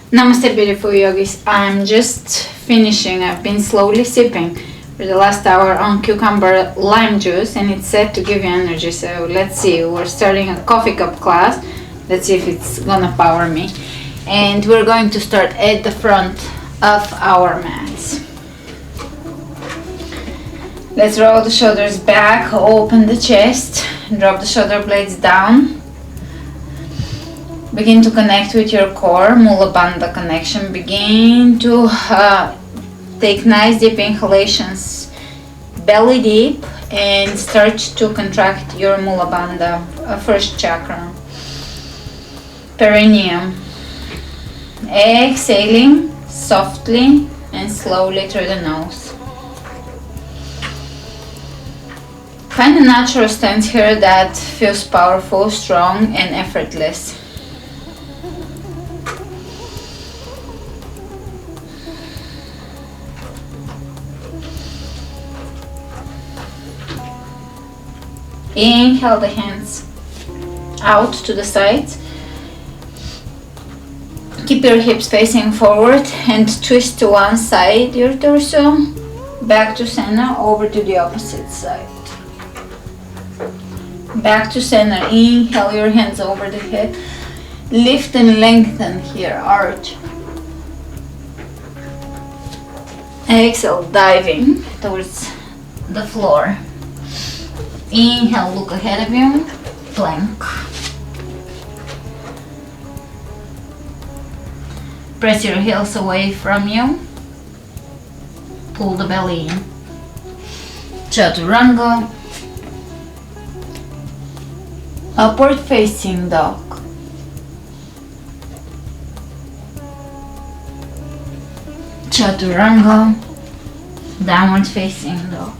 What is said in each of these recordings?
Namaste, beautiful yogis. I'm just finishing. I've been slowly sipping for the last hour on cucumber lime juice, and it's set to give you energy. So let's see. We're starting a coffee cup class. Let's see if it's gonna power me. And we're going to start at the front of our mats. Let's roll the shoulders back, open the chest, drop the shoulder blades down. Begin to connect with your core, Mula Bandha connection. Begin to take nice deep inhalations, belly deep, and start to contract your Mula Bandha, first chakra, perineum. Exhaling softly and slowly through the nose. Find a natural stance here that feels powerful, strong, and effortless. Inhale the hands out to the sides. Keep your hips facing forward and twist to one side your torso, back to center, over to the opposite side. Back to center. Inhale your hands over the head. Lift and lengthen here, arch. Exhale, diving towards the floor. Inhale, look ahead of you, plank. Press your heels away from you. Pull the belly in. Chaturanga. Upward facing dog. Chaturanga. Downward facing dog.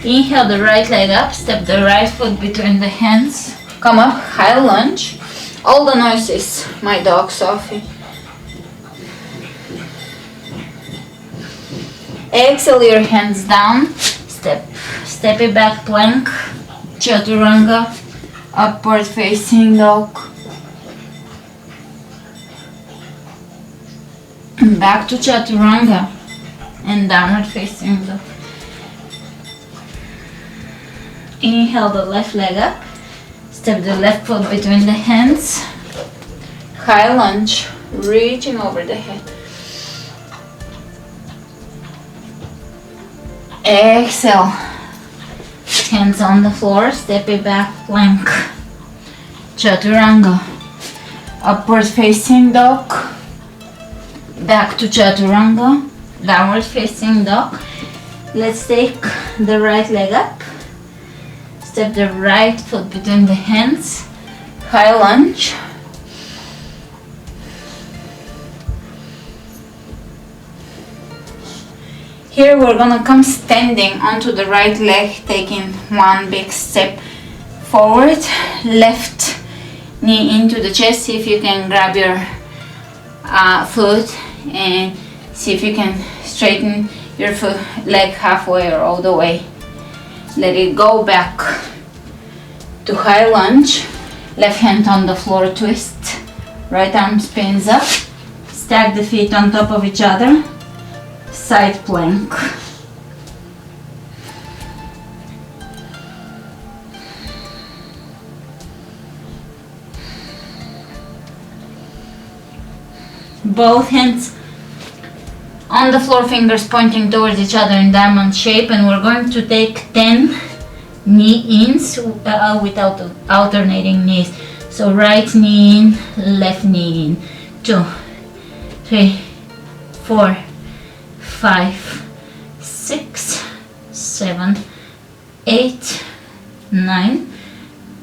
Inhale the right leg up, step the right foot between the hands, come up, high lunge. All the noises, my dog Sophie. Exhale your hands down, step it back, plank, chaturanga, upward facing dog. Back to chaturanga and downward facing dog. Inhale the left leg up, step the left foot between the hands, high lunge, reaching over the head. Exhale, hands on the floor, step it back, plank, chaturanga, upward facing dog, back to chaturanga, downward facing dog. Let's take the right leg up. Step the right foot between the hands, high lunge. Here we're gonna come standing onto the right leg, taking one big step forward, left knee into the chest. See if you can grab your foot and see if you can straighten your foot, leg halfway or all the way. Let it go back to high lunge. Left hand on the floor, twist. Right arm spins up. Stack the feet on top of each other. Side plank. Both hands on the floor, fingers pointing towards each other in diamond shape, and we're going to take 10 knee-ins without alternating knees. So right knee in, left knee in. 2, 3, 4, 5, 6, 7, 8, 9,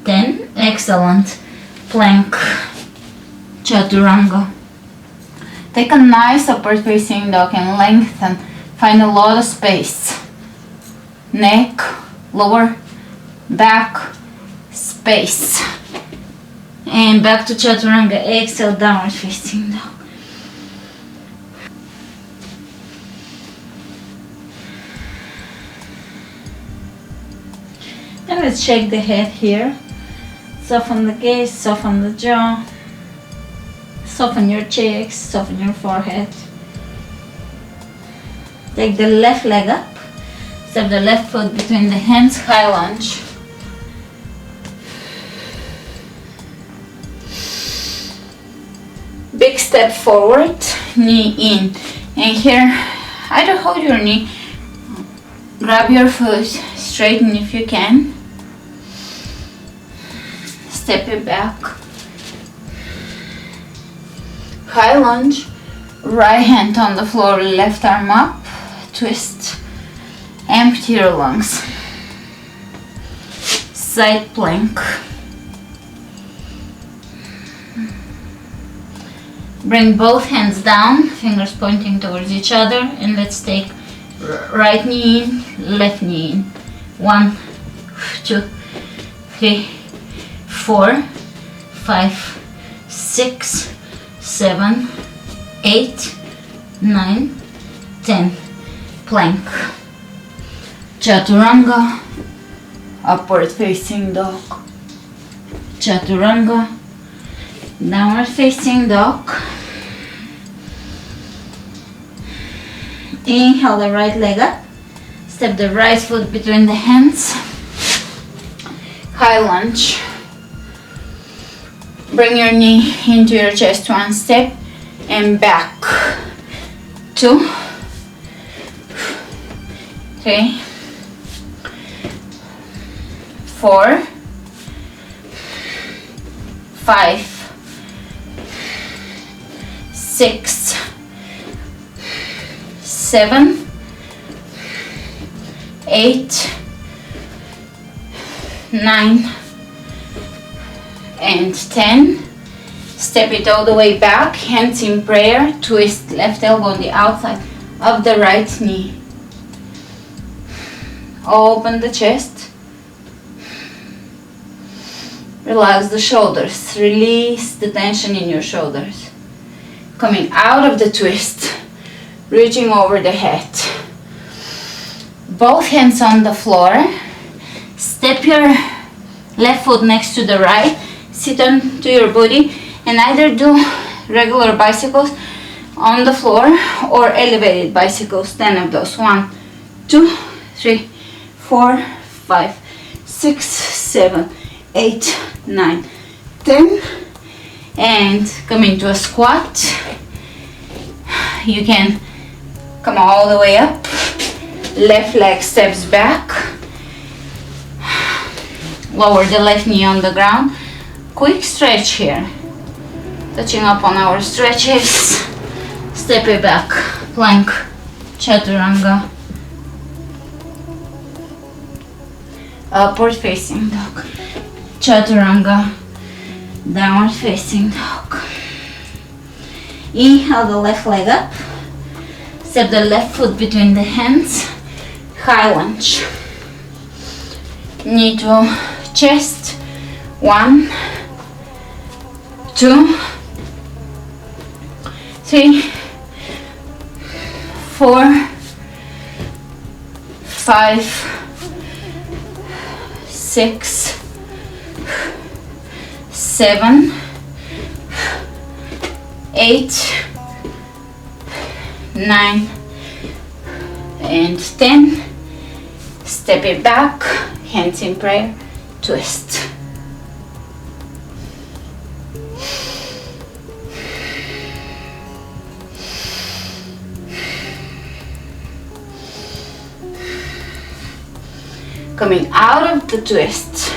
10. Excellent. Plank, chaturanga. Take a nice upward facing dog and lengthen. Find a lot of space. Neck, lower, back, space. And back to chaturanga. Exhale, downward facing dog. And let's shake the head here. Soften the gaze, soften the jaw. Soften your cheeks, soften your forehead. Take the left leg up. Step the left foot between the hands, high lunge. Big step forward, knee in. And here, either hold your knee, grab your foot, straighten if you can. Step it back. High lunge, right hand on the floor, left arm up, twist, empty your lungs. Side plank. Bring both hands down, fingers pointing towards each other, and let's take right knee in, left knee in. 1, 2, 3, 4, 5, 6, 7, 8, 9, 10. Plank. Chaturanga. Upward facing dog. Chaturanga. Downward facing dog. Inhale the right leg up. Step the right foot between the hands. High lunge. Bring your knee into your chest, one step and back. 2, 3, 4, 5, 6, 7, 8, 9, and 10. Step it all the way back, hands in prayer, twist left elbow on the outside of the right knee. Open the chest. Relax the shoulders, release the tension in your shoulders. Coming out of the twist, reaching over the head. Both hands on the floor. Step your left foot next to the right. Sit onto your booty and either do regular bicycles on the floor or elevated bicycles. 10 of those. 1, 2, 3, 4, 5, 6, 7, 8, 9, 10. And come into a squat. You can come all the way up. Left leg steps back. Lower the left knee on the ground. Quick stretch here. Touching up on our stretches. Step it back. Plank. Chaturanga. Upward facing dog. Chaturanga. Downward facing dog. Inhale the left leg up. Step the left foot between the hands. High lunge. Knee to chest. 1, 2, 3, 4, 5, 6, 7, 8, 9, and 10. Step it back, hands in prayer, twist. Coming out of the twist.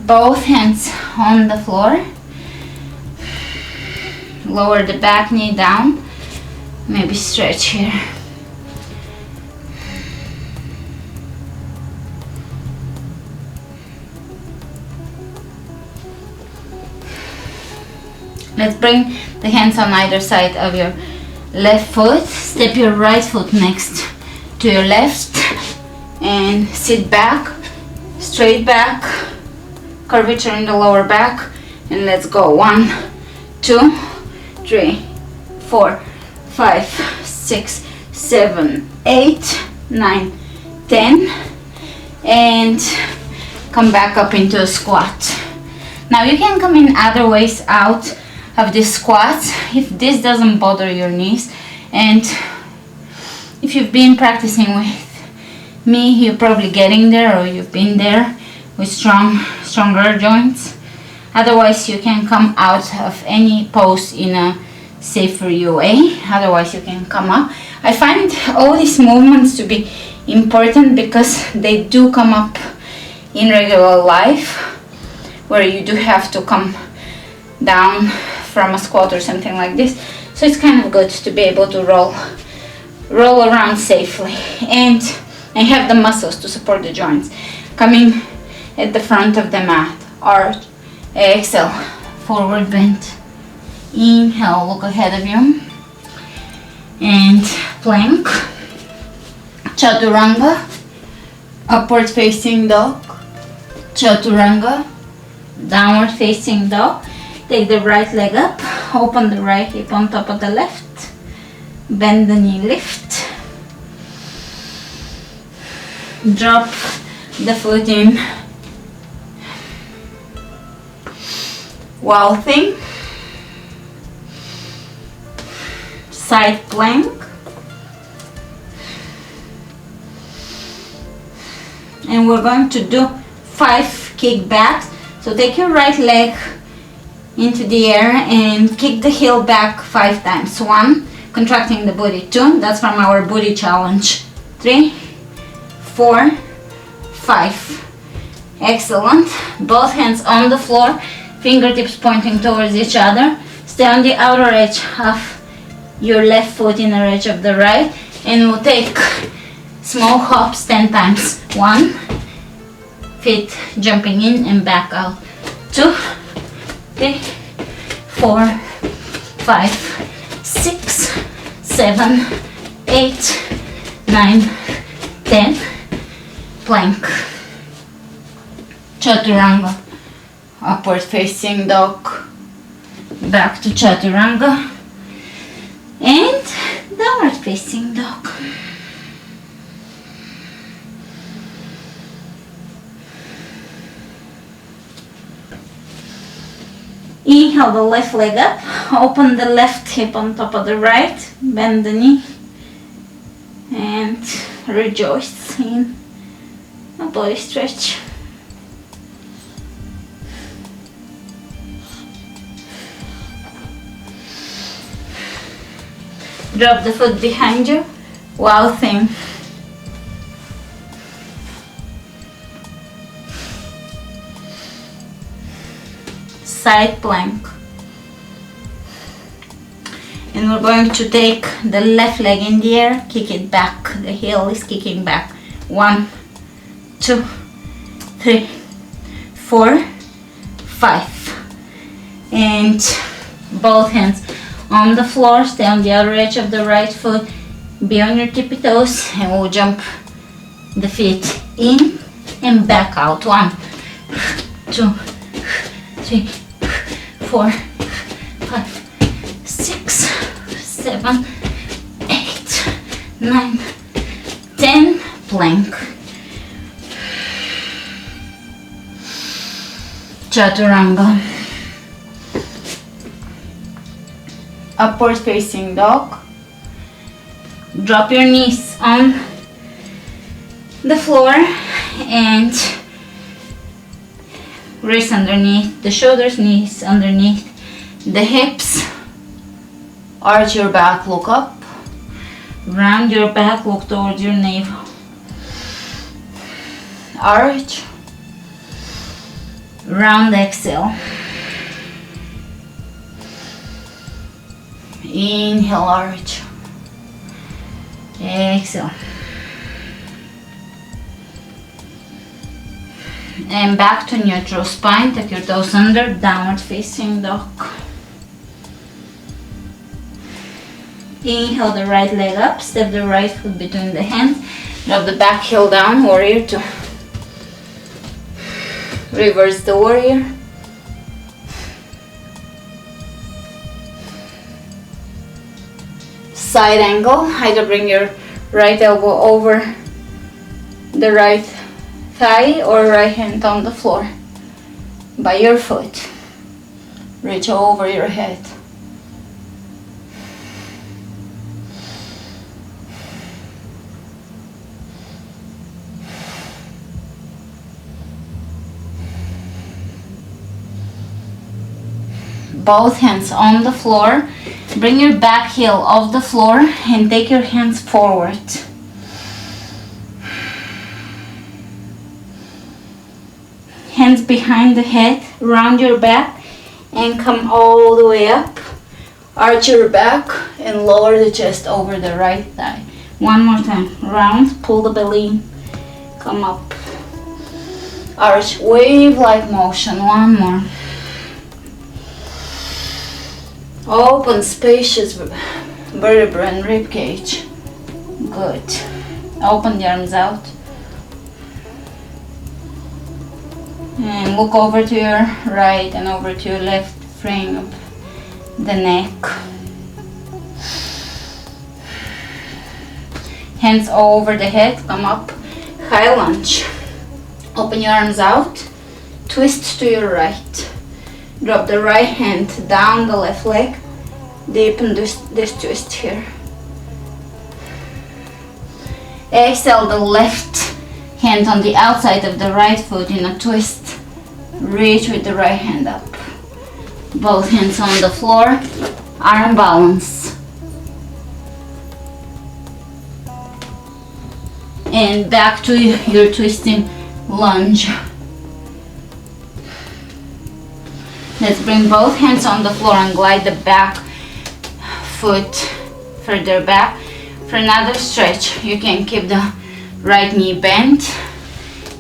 Both hands on the floor. Lower the back knee down. Maybe stretch here. Let's bring the hands on either side of your left foot. Step your right foot next to your left and sit back, straight back, curvature in the lower back, and let's go. 1, 2, 3, 4, 5, 6, 7, 8, 9, 10, and come back up into a squat. Now you can come in other ways out of this squat if this doesn't bother your knees, and if you've been practicing with me, you're probably getting there, or you've been there with stronger joints. Otherwise you can come out of any pose in a safe for you way. Otherwise you can come up. I find all these movements to be important because they do come up in regular life, where you do have to come down from a squat or something like this. So it's kind of good to be able to roll around safely and have the muscles to support the joints. Coming at the front of the mat, arch, exhale, forward bend, inhale, look ahead of you, and plank, chaturanga, upward facing dog, chaturanga, downward facing dog. Take the right leg up, open the right hip on top of the left, bend the knee, lift, drop the foot in, wild thing, side plank, and we're going to do 5 kickbacks. So take your right leg into the air and kick the heel back 5 times. 1, contracting the booty. 2, that's from our booty challenge. 3, 4, 5. Excellent. Both hands on the floor, fingertips pointing towards each other. Stay on the outer edge of your left foot, inner edge of the right, and we'll take small hops 10 times. 1, feet jumping in and back out. 2, 3, 4, 5, 6, 7, 8, 9, 10. Plank, chaturanga, upward facing dog, back to chaturanga, and downward facing dog. Inhale the left leg up, open the left hip on top of the right, bend the knee, and rejoice in a body stretch. Drop the foot behind you, wow thing. Side plank, and we're going to take the left leg in the air, kick it back, the heel is kicking back. 1, 2, 3, 4, 5, and both hands on the floor. Stay on the outer edge of the right foot, be on your tippy toes, and we'll jump the feet in and back out. 1, 2, 3, 4, 5, 6, 7, 8, 9, 10. Plank, chaturanga, upward facing dog. Drop your knees on the floor and wrists underneath the shoulders, knees underneath the hips. Arch your back, look up. Round your back, look towards your navel. Arch. Round, exhale. Inhale, arch. Exhale. And back to neutral spine. Take your toes under, downward facing dog. Inhale the right leg up, step the right foot between the hands, drop the back heel down, warrior 2. Reverse the warrior. Side angle, either bring your right elbow over the right thigh or right hand on the floor by your foot. Reach over your head. Both hands on the floor. Bring your back heel off the floor and take your hands forward. Hands behind the head, round your back and come all the way up. Arch your back and lower the chest over the right thigh. One more time. Round, pull the belly in, come up. Arch, wave-like motion. One more. Open, spacious vertebra and rib cage. Good. Open the arms out. And look over to your right and over to your left, frame up the neck. Hands over the head, come up. High lunge. Open your arms out. Twist to your right. Drop the right hand down the left leg. Deepen this twist here. Exhale the left hand on the outside of the right foot in a twist. Reach with the right hand up. Both hands on the floor. Arm balance. And back to your twisting lunge. Let's bring both hands on the floor and glide the back foot further back. For another stretch, you can keep the right knee bent.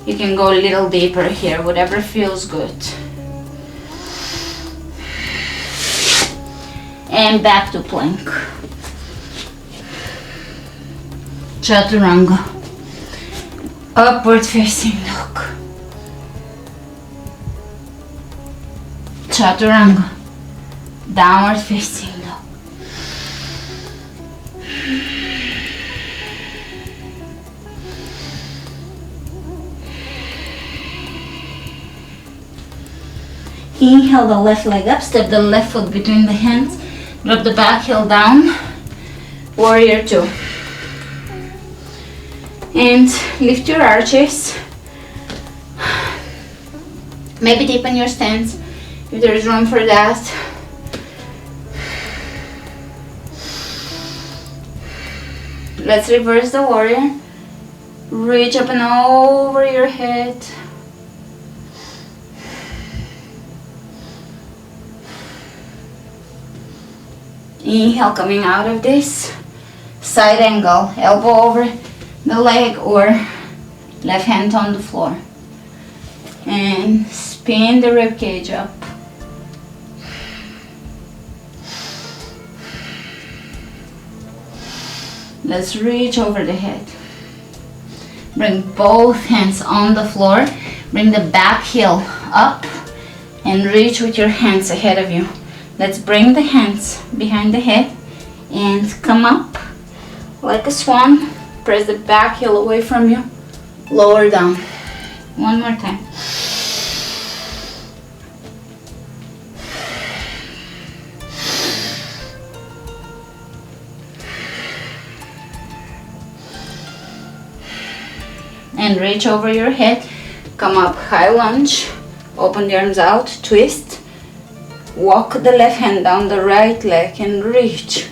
You can go a little deeper here, whatever feels good. And back to plank. Chaturanga. Upward facing dog. Chaturanga. Downward facing dog. Inhale the left leg up, step the left foot between the hands, drop the back heel down, warrior two. And lift your arches. Maybe deepen your stance if there is room for that. Let's reverse the warrior. Reach up and over your head. Inhale, coming out of this. Side angle, elbow over the leg or left hand on the floor. And spin the rib cage up. Let's reach over the head. Bring both hands on the floor. Bring the back heel up and reach with your hands ahead of you. Let's bring the hands behind the head and come up like a swan. Press the back heel away from you. Lower down. One more time. And reach over your head. Come up, high lunge. Open the arms out, twist. Walk the left hand down the right leg and reach.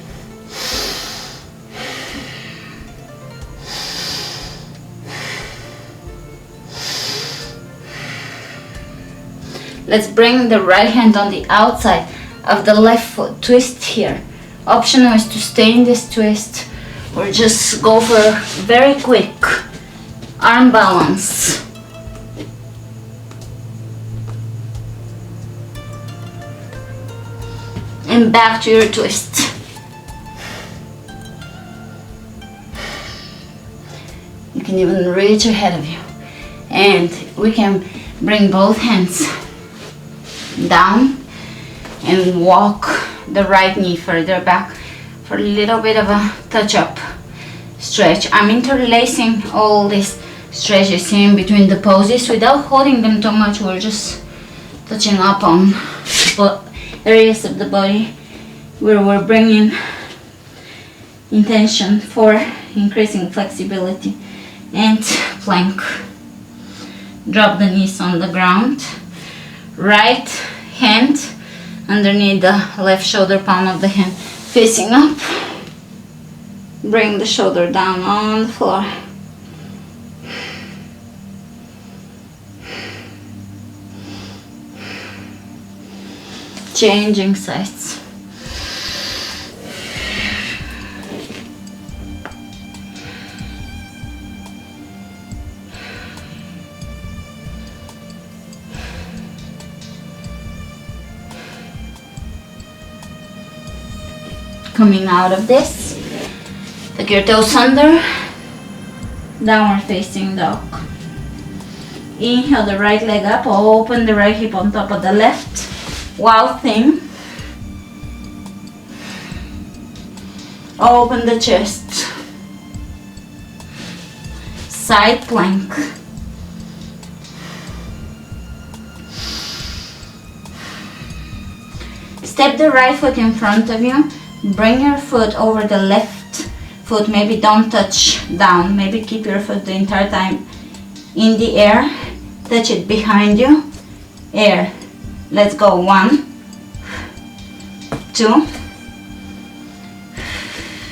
Let's bring the right hand on the outside of the left foot. Twist here. Optional is to stay in this twist or just go for very quick arm balance. And back to your twist. You can even reach ahead of you. And we can bring both hands down and walk the right knee further back for a little bit of a touch-up stretch. I'm interlacing all these stretches in between the poses without holding them too much. We're just touching up on areas of the body where we're bringing intention for increasing flexibility. And plank. Drop the knees on the ground. Right hand underneath the left shoulder, palm of the hand facing up. Bring the shoulder down on the floor. Changing sides. Coming out of this, tuck your toes under, downward facing dog. Inhale the right leg up, open the right hip on top of the left. Wild thing. Open the chest. Side plank. Step the right foot in front of you. Bring your foot over the left foot. Maybe don't touch down. Maybe keep your foot the entire time in the air. Touch it behind you. Air. Let's go. 1, 2,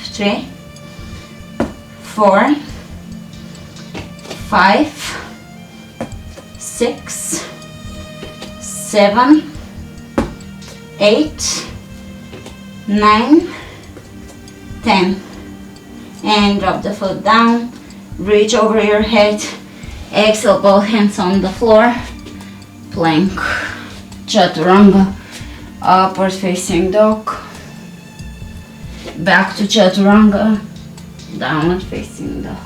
3, 4, 5, 6, 7, 8, 9, 10. And drop the foot down. Reach over your head. Exhale, both hands on the floor. Plank. Chaturanga. Upward facing dog. Back to chaturanga. Downward facing dog.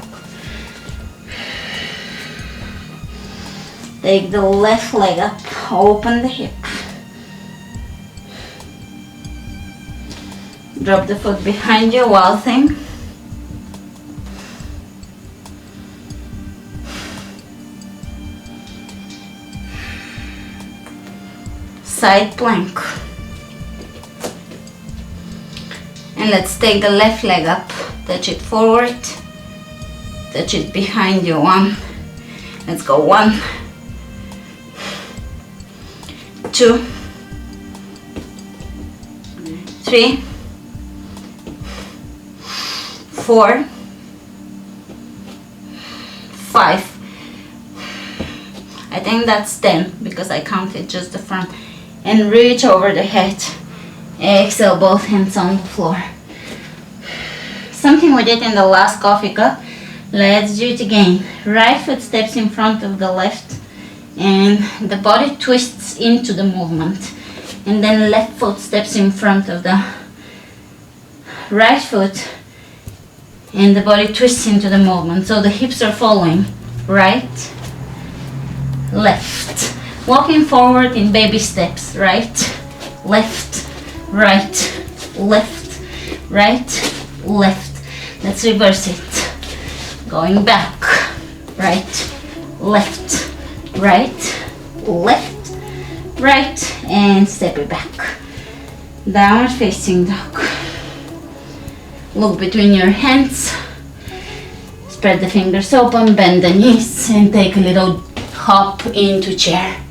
Take the left leg up. Open the hip. Drop the foot behind you, wild thing. Side plank. And let's take the left leg up. Touch it forward. Touch it behind you. 1. Let's go. 1, 2, 3, 4, 5. I think that's 10 because I counted just the front. And reach over the head. Exhale, both hands on the floor. Something we did in the last coffee cup. Let's do it again. Right foot steps in front of the left and the body twists into the movement. And then left foot steps in front of the right foot and the body twists into the movement. So the hips are following. Right, left. Walking forward in baby steps. Right, left, right, left, right, left. Let's reverse it. Going back. Right, left, right, left, right, and step it back. Downward facing dog. Look between your hands. Spread the fingers open, bend the knees, and take a little hop into chair.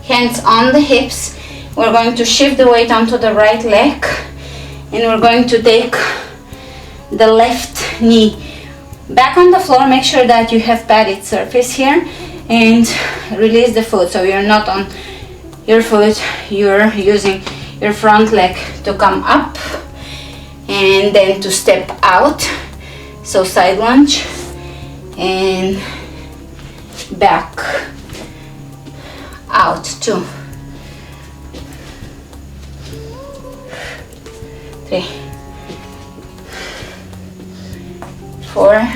Hands on the hips. We're going to shift the weight onto the right leg and we're going to take the left knee back on the floor. Make sure that you have padded surface here and release the foot. So you're not on your foot, you're using your front leg to come up and then to step out. So side lunge and back out. 2, 3, 4,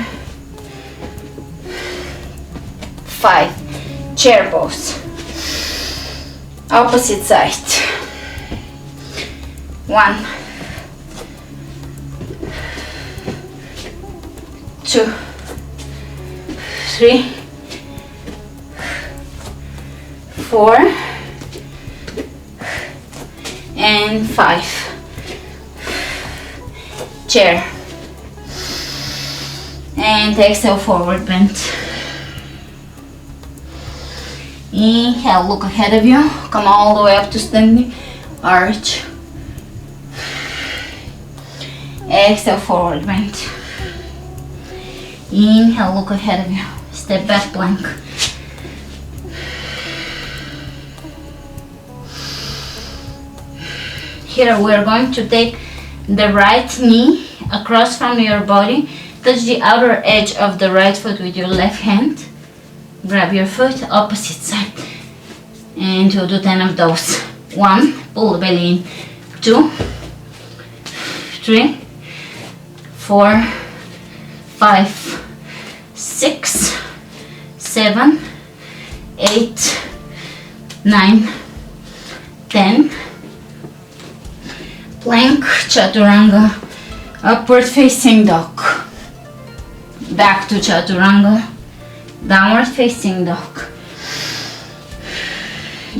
5. Chair pose. Opposite side. 1, 2, 3, 4, and 5. Chair. And exhale, forward bend. Inhale, look ahead of you. Come all the way up to standing. Arch. Exhale, forward bend. Inhale, look ahead of you. Step back, plank. Here we are going to take the right knee across from your body. Touch the outer edge of the right foot with your left hand. Grab your foot, opposite side. And we'll do 10 of those. 1, pull the belly in. 2, 3, 4, 5, 6, 7, 8, 9, 10. Plank, chaturanga, upward facing dog. Back to chaturanga, downward facing dog.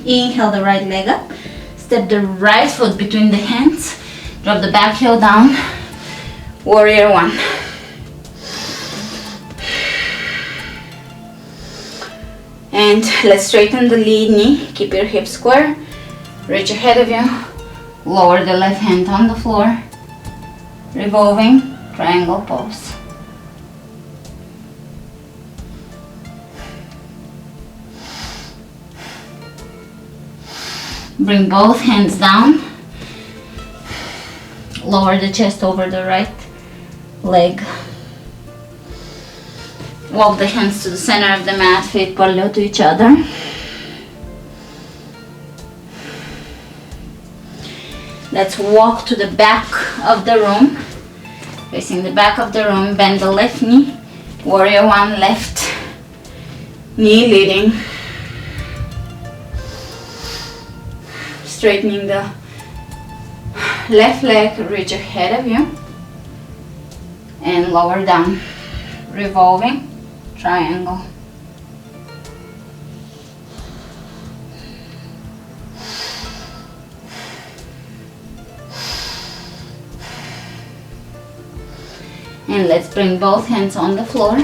Inhale the right leg up. Step the right foot between the hands. Drop the back heel down. Warrior 1. And let's straighten the lead knee. Keep your hips square. Reach ahead of you. Lower the left hand on the floor. Revolving triangle pose. Bring both hands down. Lower the chest over the right leg. Walk the hands to the center of the mat, feet parallel to each other. Let's walk to the back of the room. Facing the back of the room, bend the left knee. Warrior 1, left knee leading. Straightening the left leg, reach ahead of you. And lower down. Revolving triangle. And let's bring both hands on the floor.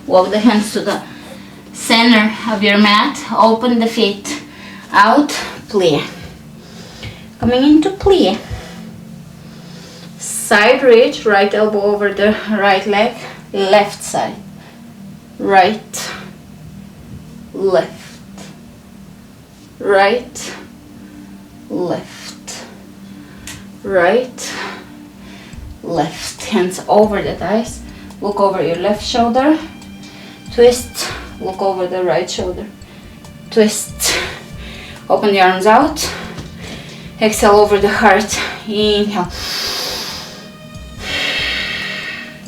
Walk the hands to the center of your mat. Open the feet out. Plie. Coming into plie. Side reach. Right elbow over the right leg. Left side. Right. Left. Right. Left. Right. Left. Hands over the thighs. Look over your left shoulder. Twist. Look over the right shoulder. Twist. Open the arms out. Exhale over the heart. Inhale.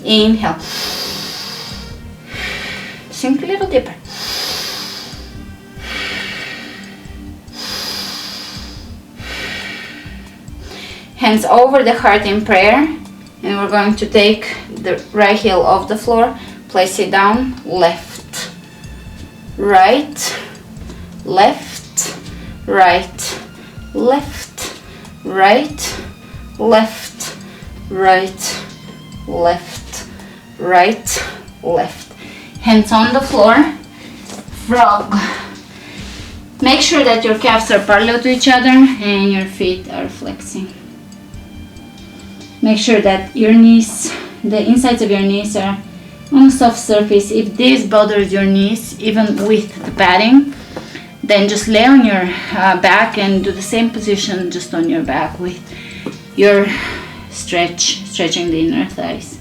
Inhale. Sink a little deeper. Hands over the heart in prayer. And we're going to take the right heel off the floor. Place it down. Left. Right. Left. Right. Left. Right. Left. Right. Left. Right. Left. Hands on the floor. Frog. Make sure that your calves are parallel to each other and your feet are flexing. Make sure that your knees, the insides of your knees are on a soft surface. If this bothers your knees, even with the padding, then just lay on your back and do the same position just on your back with your stretching the inner thighs.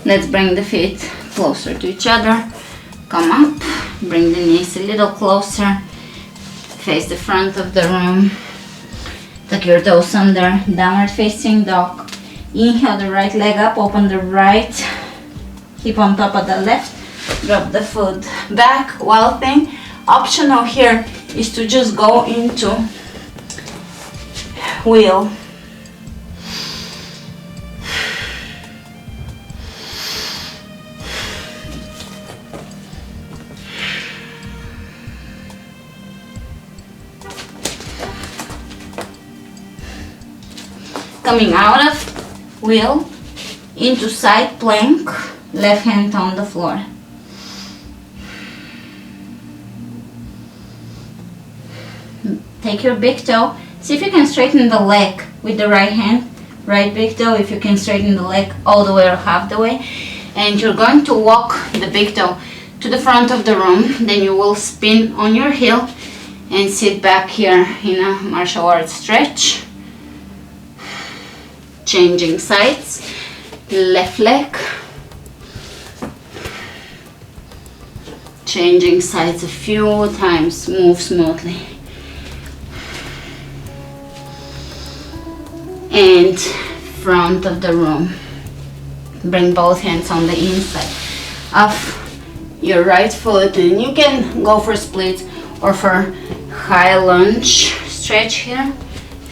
Let's bring the feet closer to each other. Come up, bring the knees a little closer. Face the front of the room. Tuck your toes under, downward facing dog. Inhale the right leg up, open the right hip on top of the left. Drop the foot back, wild thing. Optional here is to just go into wheel. Coming out of wheel into side plank, left hand on the floor. Take your big toe. See if you can straighten the leg with the right hand. Right big toe, if you can straighten the leg all the way or half the way. And you're going to walk the big toe to the front of the room. Then you will spin on your heel and sit back here in a martial arts stretch. Changing sides. Left leg. Changing sides a few times. Move smoothly. And front of the room. Bring both hands on the inside of your right foot, and you can go for splits or for high lunge stretch here.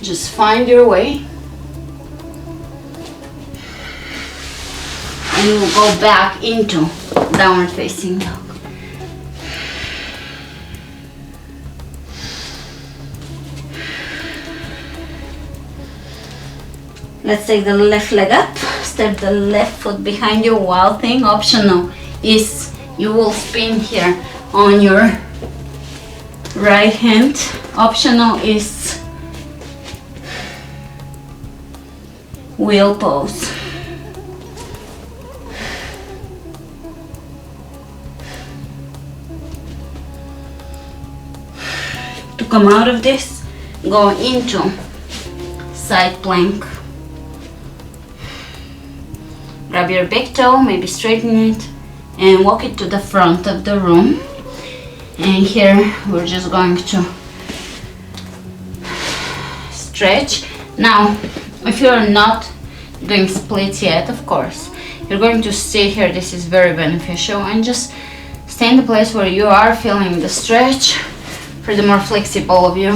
Just find your way. And you will go back into downward facing dog. Let's take the left leg up, step the left foot behind you, wild thing. Optional is you will spin here on your right hand. Optional is wheel pose. To come out of this, go into side plank. Grab your big toe, maybe straighten it, and walk it to the front of the room. And here we're just going to stretch. Now, if you're not doing splits yet, of course, you're going to stay here. This is very beneficial, and just stay in the place where you are feeling the stretch. For the more flexible of you,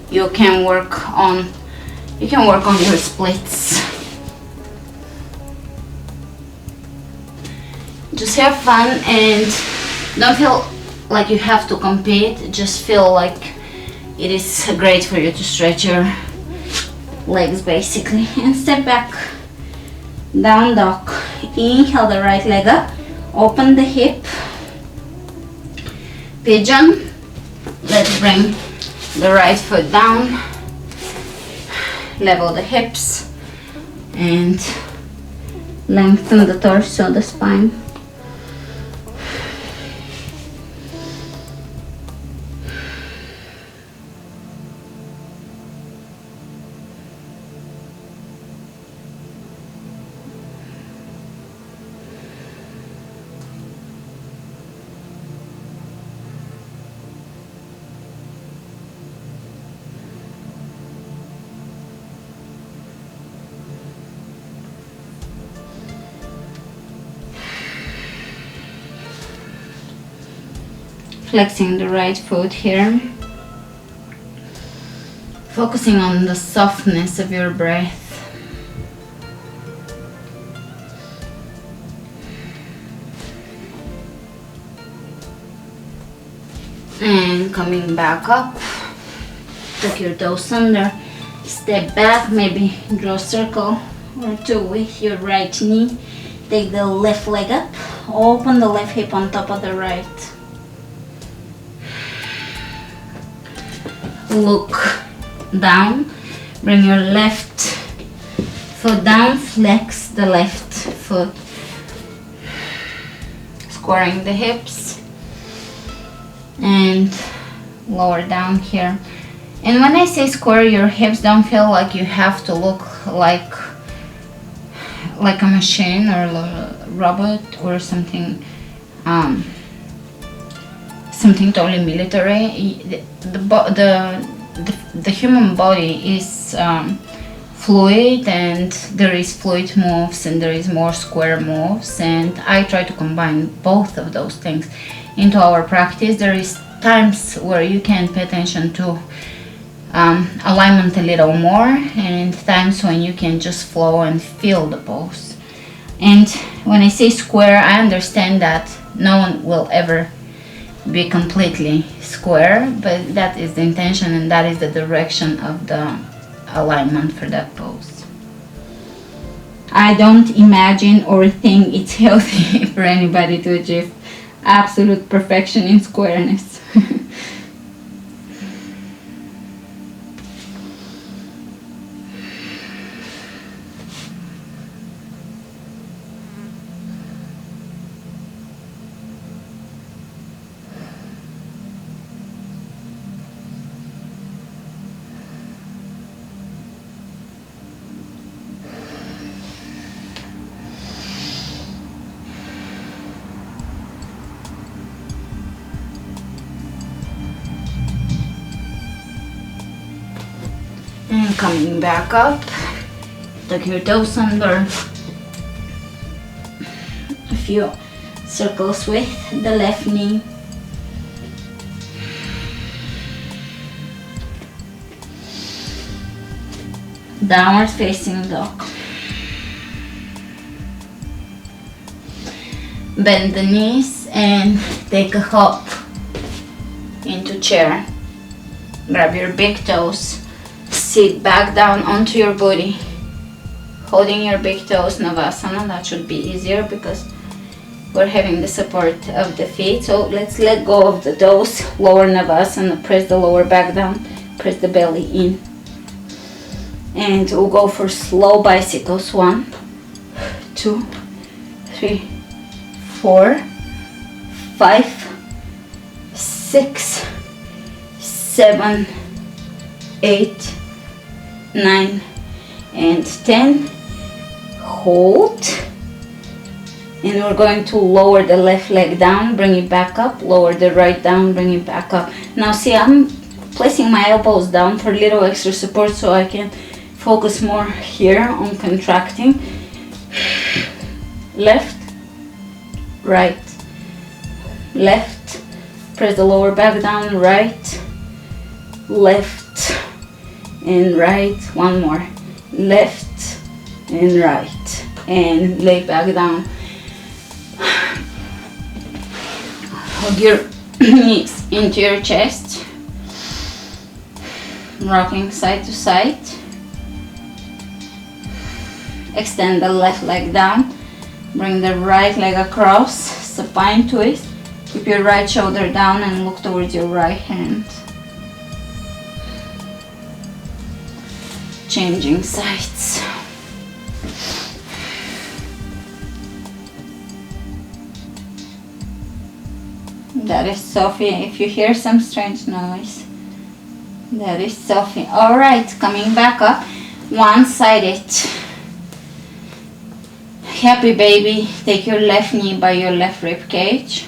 you can work on your splits. Just have fun and don't feel like you have to compete. Just feel like it is great for you to stretch your legs basically. And step back, down dog. Inhale the right leg up, open the hip, pigeon. Let's bring the right foot down, level the hips and lengthen the torso, the spine. Flexing the right foot here. Focusing on the softness of your breath. And coming back up. Tuck your toes under. Step back, maybe draw a circle or two with your right knee. Take the left leg up. Open the left hip on top of the right. Look down, bring your left foot down, flex the left foot, squaring the hips and lower down here. And when I say square your hips, don't feel like you have to look like like a machine or a robot or something, something totally military. The human body is fluid, and there is fluid moves and there is more square moves, and I try to combine both of those things into our practice. There is times where you can pay attention to alignment a little more, and times when you can just flow and feel the pose. And when I say square, I understand that no one will ever be completely square, but that is the intention and that is the direction of the alignment for that pose. I don't imagine or think it's healthy for anybody to achieve absolute perfection in squareness. And coming back up, tuck your toes under, a few circles with the left knee. Downward facing dog. Bend the knees and take a hop into chair. Grab your big toes. Sit back down onto your body, holding your big toes, Navasana. That should be easier because we're having the support of the feet. So let's let go of the toes, lower Navasana, press the lower back down, press the belly in. And we'll go for slow bicycles. 1, 2, 3, 4, 5, 6, 7, 8, 9 and 10. Hold, and we're going to lower the left leg down, bring it back up, lower the right down, bring it back up. Now see, I'm placing my elbows down for a little extra support so I can focus more here on contracting. Left, right, left, press the lower back down, right, left and right. One more, left and right, and lay back down. Hug your knees into your chest, rocking side to side. Extend the left leg down, bring the right leg across, supine twist. Keep your right shoulder down and look towards your right hand. Changing sides. That is Sophie. If you hear some strange noise, that is Sophie. Alright, coming back up, one-sided. Happy baby. Take your left knee by your left rib cage.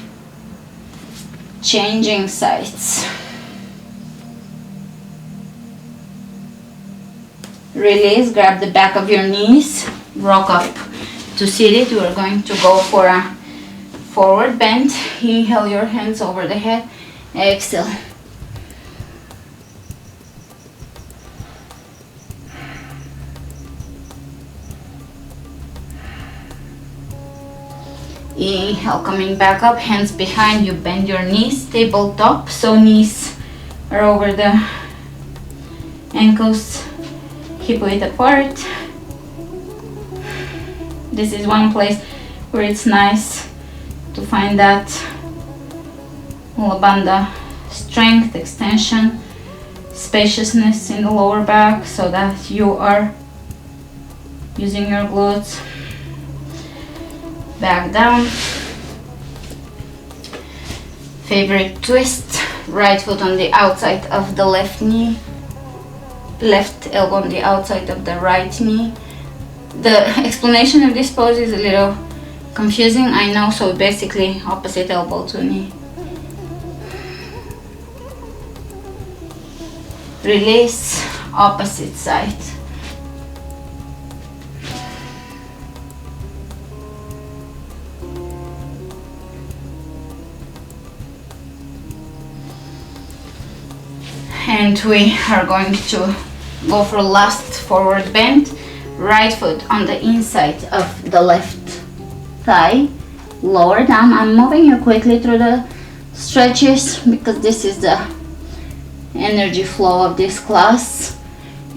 Changing sides. Release, grab the back of your knees, rock up to seated. We're going to go for a forward bend. Inhale your hands over the head, exhale. Inhale, coming back up, hands behind you, bend your knees, tabletop, so knees are over the ankles, hip width apart. This is one place where it's nice to find that Mulabandha strength, extension, spaciousness in the lower back so that you are using your glutes. Back down. Favorite twist, right foot on the outside of the left knee, left elbow on the outside of the right knee. The explanation of this pose is a little confusing, I know, so basically opposite elbow to knee. Release, opposite side. And we are going to go for last forward bend. Right foot on the inside of the left thigh, lower down. I'm moving you quickly through the stretches because this is the energy flow of this class.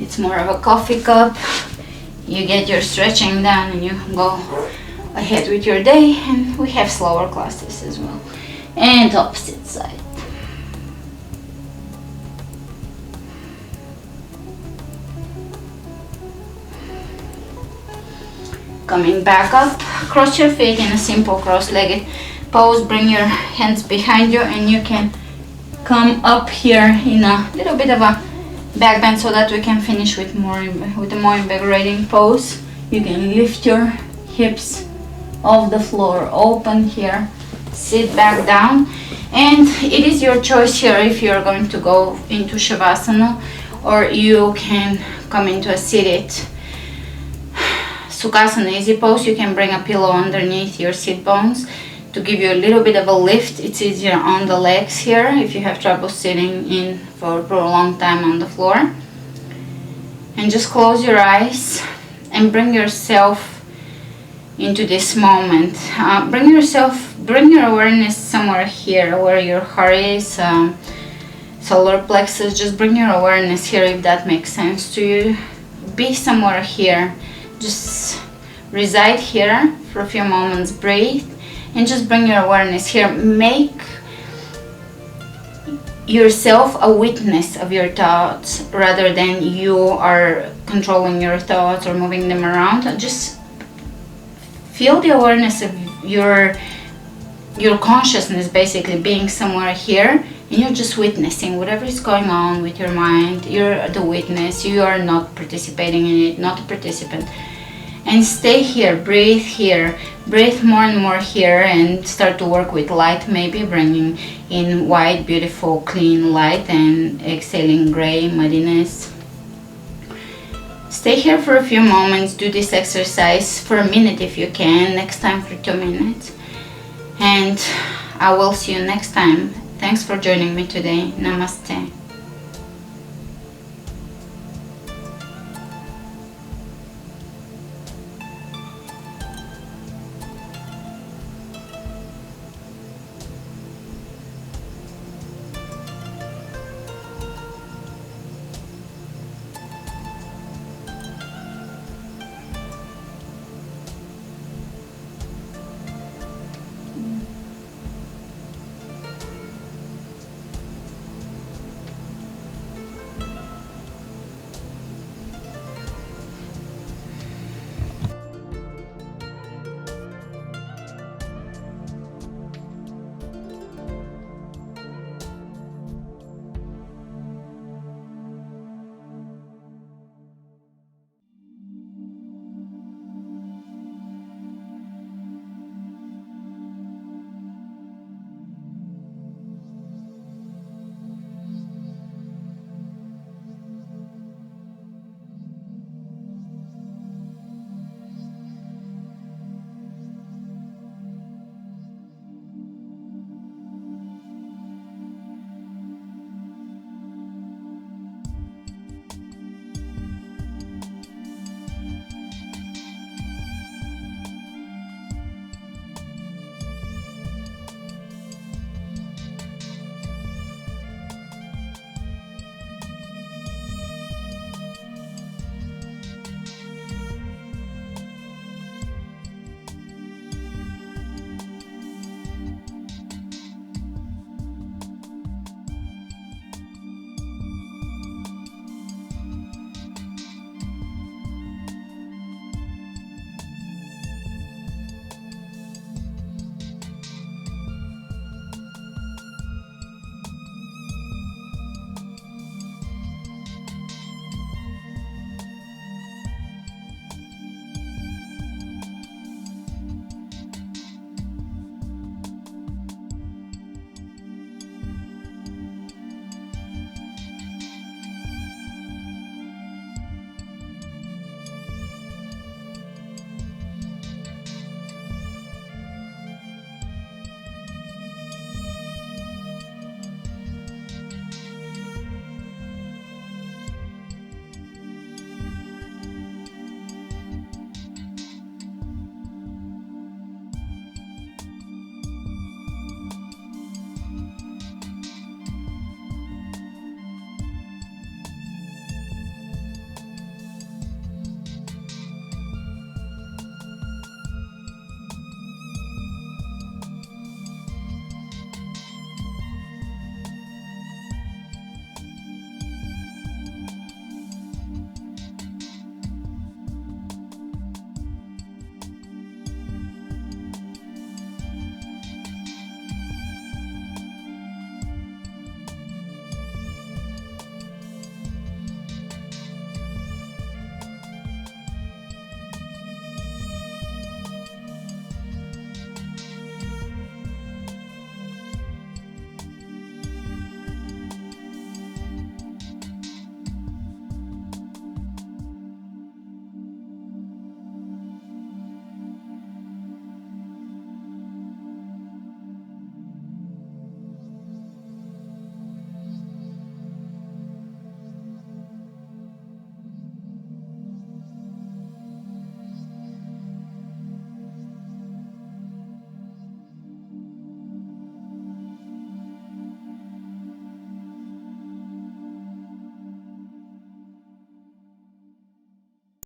It's more of a coffee cup. You get your stretching done and you go ahead with your day, and we have slower classes as well. And opposite side. Coming back up, cross your feet in a simple cross-legged pose. Bring your hands behind you and you can come up here in a little bit of a back bend so that we can finish with a more invigorating pose. You can lift your hips off the floor, open here, sit back down, and it is your choice here if you're going to go into Shavasana or you can come into a seated Sukhasana easy pose. You can bring a pillow underneath your sit bones to give you a little bit of a lift. It's easier on the legs here if you have trouble sitting in for a long time on the floor. And just close your eyes and bring yourself into this moment. Bring your awareness somewhere here where your heart is, solar plexus. Just bring your awareness here if that makes sense to you. Be somewhere here. Just reside here for a few moments, breathe, and just bring your awareness here. Make yourself a witness of your thoughts rather than you are controlling your thoughts or moving them around. Just feel the awareness of your consciousness basically being somewhere here, and you're just witnessing whatever is going on with your mind. You're the witness, you are not participating in it, not a participant. And stay here, breathe more and more here, and start to work with light, maybe bringing in white, beautiful, clean light and exhaling gray, muddiness. Stay here for a few moments, do this exercise for a minute if you can, next time for 2 minutes. And I will see you next time. Thanks for joining me today. Namaste.